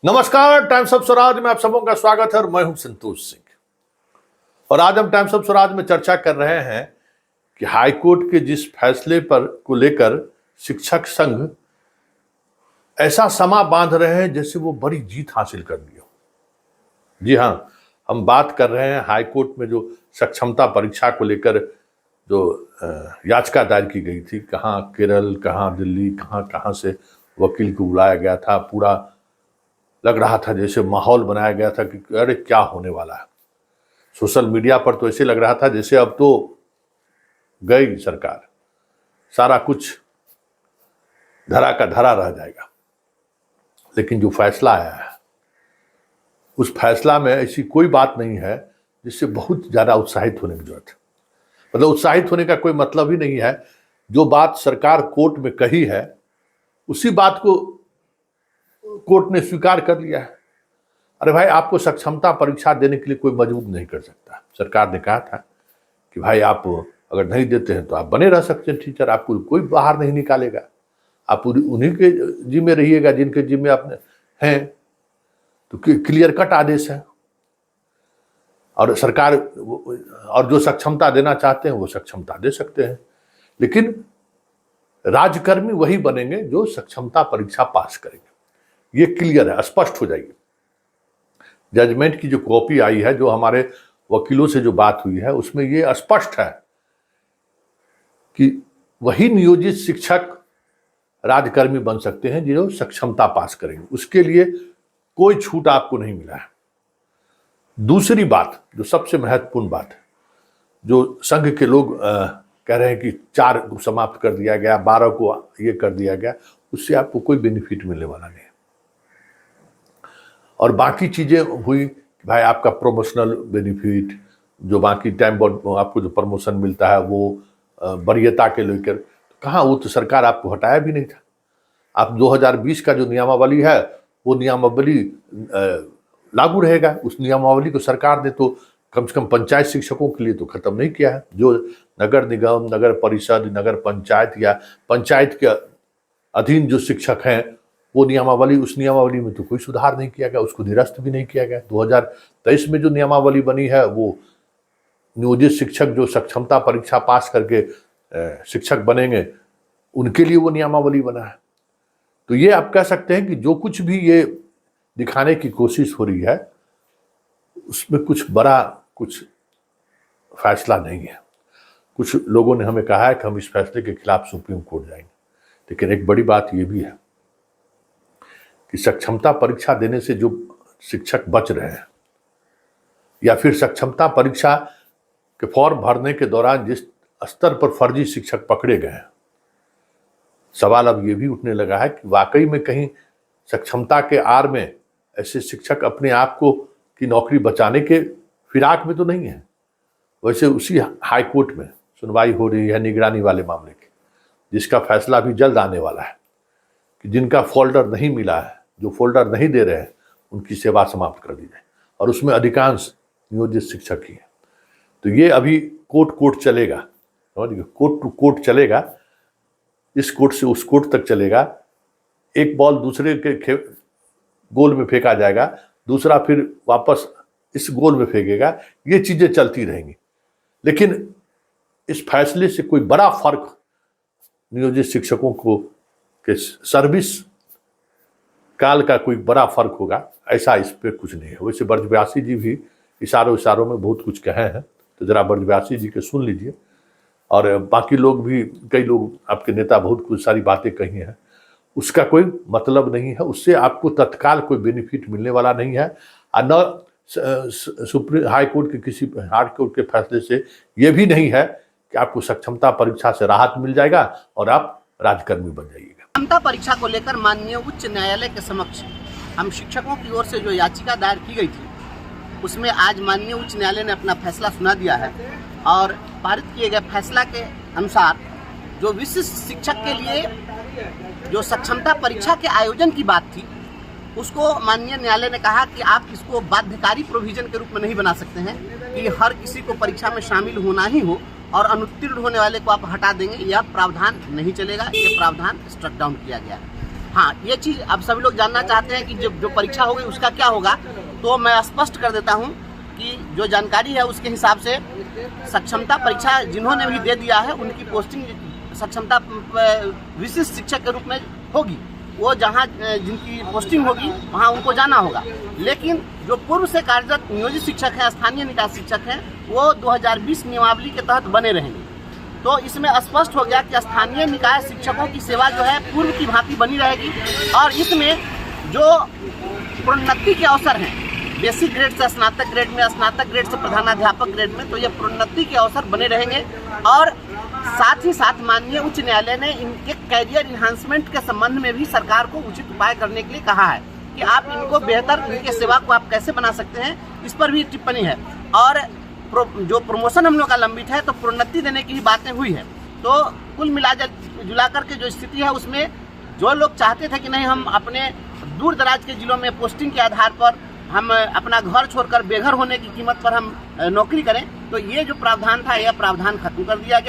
नमस्कार, times of Swaraj में आप सबों का स्वागत है और मैं हूं संतोष सिंह। और आज हम टाइम्स ऑफ स्वराज में चर्चा कर रहे हैं कि हाईकोर्ट के जिस फैसले पर को लेकर शिक्षक संघ ऐसा समा बांध रहे हैं जैसे वो बड़ी जीत हासिल कर ली हो। जी हां, हम बात कर रहे हैं हाईकोर्ट में जो सक्षमता परीक्षा को लेकर जो याचिका दायर की गई थी, कहाँ केरल, कहाँ दिल्ली, कहाँ से वकील को बुलाया गया था। पूरा लग रहा था जैसे माहौल बनाया गया था कि अरे क्या होने वाला है। सोशल मीडिया पर तो ऐसे लग रहा था जैसे अब तो गई सरकार, सारा कुछ धरा का धरा रह जाएगा। लेकिन जो फैसला आया है उस फैसला में ऐसी कोई बात नहीं है जिससे बहुत ज़्यादा उत्साहित होने की जरूरत है। मतलब उत्साहित होने का कोई मतलब ही नहीं है। जो बात सरकार कोर्ट में कही है उसी बात को कोर्ट ने स्वीकार कर लिया है। अरे भाई, आपको सक्षमता परीक्षा देने के लिए कोई मजबूर नहीं कर सकता। सरकार ने कहा था कि भाई आप अगर नहीं देते हैं तो आप बने रह सकते हैं टीचर, आपको कोई बाहर नहीं निकालेगा, आप उन्हीं के जिम्मे रहिएगा जिनके जिम्मे आप हैं। तो क्लियर कट आदेश है। और सरकार और जो सक्षमता देना चाहते हैं वो सक्षमता दे सकते हैं, लेकिन राज्यकर्मी वही बनेंगे जो सक्षमता परीक्षा पास करेंगे। ये क्लियर है, स्पष्ट हो जाएगी। जजमेंट की जो कॉपी आई है, जो हमारे वकीलों से जो बात हुई है, उसमें ये स्पष्ट है कि वही नियोजित शिक्षक राज्यकर्मी बन सकते हैं जो सक्षमता पास करेंगे। उसके लिए कोई छूट आपको नहीं मिला है। दूसरी बात, जो सबसे महत्वपूर्ण बात है, जो संघ के लोग कह रहे हैं कि 4 को समाप्त कर दिया गया, 12 को ये कर दिया गया, उससे आपको कोई बेनिफिट मिलने वाला नहीं है। और बाकी चीज़ें हुई कि भाई आपका प्रोमोशनल बेनिफिट, जो बाकी टाइम आपको जो प्रमोशन मिलता है वो वरीयता के लेकर, कहाँ, वो तो सरकार आपको हटाया भी नहीं था। आप 2020 का जो नियमावली है वो नियमावली लागू रहेगा। उस नियमावली को सरकार ने तो कम से कम पंचायत शिक्षकों के लिए तो खत्म नहीं किया है। जो नगर निगम, नगर परिषद, नगर पंचायत या पंचायत के अधीन जो शिक्षक हैं वो नियमावली, उस नियमावली में तो कोई सुधार नहीं किया गया, उसको निरस्त भी नहीं किया गया। 2023 में जो नियमावली बनी है वो नियोजित शिक्षक जो सक्षमता परीक्षा पास करके शिक्षक बनेंगे उनके लिए वो नियमावली बना है। तो ये आप कह सकते हैं कि जो कुछ भी ये दिखाने की कोशिश हो रही है उसमें कुछ बड़ा कुछ फैसला नहीं है। कुछ लोगों ने हमें कहा है कि हम इस फैसले के खिलाफ सुप्रीम कोर्ट जाएंगे, लेकिन एक बड़ी बात ये भी है कि सक्षमता परीक्षा देने से जो शिक्षक बच रहे हैं या फिर सक्षमता परीक्षा के फॉर्म भरने के दौरान जिस स्तर पर फर्जी शिक्षक पकड़े गए हैं, सवाल अब ये भी उठने लगा है कि वाकई में कहीं सक्षमता के आड़ में ऐसे शिक्षक अपने आप को की नौकरी बचाने के फिराक में तो नहीं है। वैसे उसी हाई कोर्ट में सुनवाई हो रही है निगरानी वाले मामले की, जिसका फैसला भी जल्द आने वाला है कि जिनका फोल्डर नहीं मिला है, जो फोल्डर नहीं दे रहे हैं, उनकी सेवा समाप्त कर दी जाए। और उसमें अधिकांश नियोजित शिक्षक ही हैं। तो ये अभी कोर्ट चलेगा, कोर्ट टू कोर्ट चलेगा, इस कोर्ट से उस कोर्ट तक चलेगा। एक बॉल दूसरे के गोल में फेंका जाएगा, दूसरा फिर वापस इस गोल में फेंकेगा। ये चीज़ें चलती रहेंगी, लेकिन इस फैसले से कोई बड़ा फर्क नियोजित शिक्षकों को के सर्विस काल का कोई बड़ा फर्क होगा, ऐसा इस पर कुछ नहीं है। वैसे ब्रजव्यासी जी भी इशारों में बहुत कुछ कहे हैं, तो जरा ब्रजव्यासी जी के सुन लीजिए। और बाकी लोग भी, कई लोग आपके नेता बहुत कुछ सारी बातें कही हैं, उसका कोई मतलब नहीं है। उससे आपको तत्काल कोई बेनिफिट मिलने वाला नहीं है। और न सुप्रीम हाई कोर्ट के किसी हाई कोर्ट के फैसले से ये भी नहीं है कि आपको सक्षमता परीक्षा से राहत मिल जाएगा और आप राज्यकर्मी बन जाइएगा। सक्षमता परीक्षा को लेकर माननीय उच्च न्यायालय के समक्ष हम शिक्षकों की ओर से जो याचिका दायर की गई थी, उसमें आज माननीय उच्च न्यायालय ने अपना फैसला सुना दिया है। और पारित किए गए फैसला के अनुसार जो विशिष्ट शिक्षक के लिए जो सक्षमता परीक्षा के आयोजन की बात थी, उसको माननीय न्यायालय ने कहा कि आप इसको बाध्यकारी प्रोविजन के रूप में नहीं बना सकते हैं कि हर किसी को परीक्षा में शामिल होना ही हो और अनुत्तीर्ण होने वाले को आप हटा देंगे। यह प्रावधान नहीं चलेगा, ये प्रावधान स्ट्रक डाउन किया गया है। हाँ, ये चीज़ अब सभी लोग जानना चाहते हैं कि जो परीक्षा होगी उसका क्या होगा। तो मैं स्पष्ट कर देता हूँ कि जो जानकारी है उसके हिसाब से सक्षमता परीक्षा जिन्होंने भी दे दिया है उनकी पोस्टिंग सक्षमता विशिष्ट शिक्षक के रूप में होगी। वो जहाँ जिनकी पोस्टिंग होगी वहाँ उनको जाना होगा। लेकिन जो पूर्व से कार्यरत नियोजित शिक्षक हैं, स्थानीय निकाय शिक्षक हैं, वो 2020 नियमावली के तहत बने रहेंगे। तो इसमें स्पष्ट हो गया कि स्थानीय निकाय शिक्षकों की सेवा जो है पूर्व की भांति बनी रहेगी और इसमें जो प्रोन्नति के अवसर हैं, बेसिक ग्रेड से स्नातक ग्रेड में, स्नातक ग्रेड से प्रधानाध्यापक ग्रेड में, तो ये प्रोन्नति के अवसर बने रहेंगे। और साथ ही साथ माननीय उच्च न्यायालय ने इनके कैरियर इन्हांसमेंट के संबंध में भी सरकार को उचित उपाय करने के लिए कहा है कि आप इनको बेहतर, इनके सेवा को आप कैसे बना सकते हैं, इस पर भी टिप्पणी है। और जो प्रमोशन हम लोग का लंबित है तो प्रोन्नति देने की ही बातें हुई है। तो कुल जुला करके जो स्थिति है उसमें जो लोग चाहते थे कि नहीं हम अपने दूर दराज के जिलों में पोस्टिंग के आधार पर हम अपना घर छोड़कर बेघर होने की कीमत पर हम नौकरी करें, तो ये जो प्रावधान था यह प्रावधान खत्म कर दिया गया।